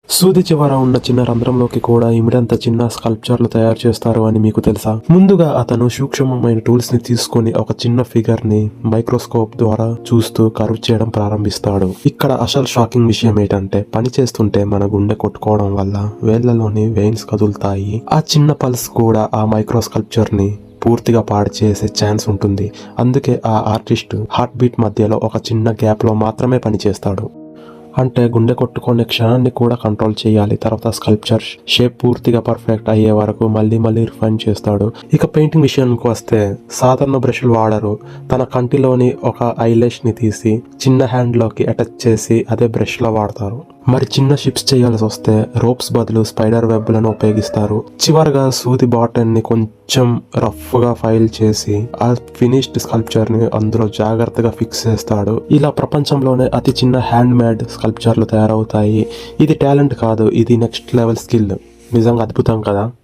సూది చివర ఉన్న చిన్న రంధ్రంలోకి కూడా ఇమిడంత చిన్న స్కల్ప్చర్లు తయారు చేస్తారు అని మీకు తెలుసా? ముందుగా అతను సూక్ష్మమైన టూల్స్ ని తీసుకొని ఒక చిన్న ఫిగర్ ని మైక్రోస్కోప్ ద్వారా చూస్తూ కర్వ్ చేయడం ప్రారంభిస్తాడు. ఇక్కడ అసలు షాకింగ్ విషయం ఏంటంటే, పని చేస్తుంటే మన గుండె కొట్టుకోవడం వల్ల వేళ్లలోని వెయిన్స్ కదులుతాయి. ఆ చిన్న పల్స్ కూడా ఆ మైక్రో స్కల్ప్చర్ ని పూర్తిగా పాడు చేసే ఛాన్స్ ఉంటుంది. అందుకే ఆ ఆర్టిస్ట్ హార్ట్ బీట్ మధ్యలో ఒక చిన్న గ్యాప్ లో మాత్రమే పని చేస్తాడు. అంటే గుండె కొట్టుకునే క్షణాన్ని కూడా కంట్రోల్ చేయాలి. తర్వాత స్కల్ప్చర్ షేప్ పూర్తిగా పర్ఫెక్ట్ అయ్యే వరకు మళ్ళీ రిఫైన్ చేస్తాడు. ఇక పెయింటింగ్ విషయానికి వస్తే సాధారణ బ్రష్లు వాడరు. తన కంటిలోని ఒక ఐలాష్ ని తీసి చిన్న హ్యాండ్ లోకి అటాచ్ చేసి అదే బ్రష్ లో వాడతారు. మరి చిన్న షిప్స్ చేయాల్సి వస్తే రోప్స్ బదులు స్పైడర్ వెబ్ లను ఉపయోగిస్తారు. చివరగా సూది బాటన్ ని కొంచెం రఫ్ గా ఫైల్ చేసి ఆ ఫినిష్డ్ స్కల్ప్చర్ ని అందులో జాగ్రత్తగా ఫిక్స్ చేస్తాడు. ఇలా ప్రపంచంలోనే అతి చిన్న హ్యాండ్ మేడ్ స్కల్ప్చర్లు తయారవుతాయి. ఇది టాలెంట్ కాదు, ఇది నెక్స్ట్ లెవెల్ స్కిల్. నిజంగా అద్భుతం కదా.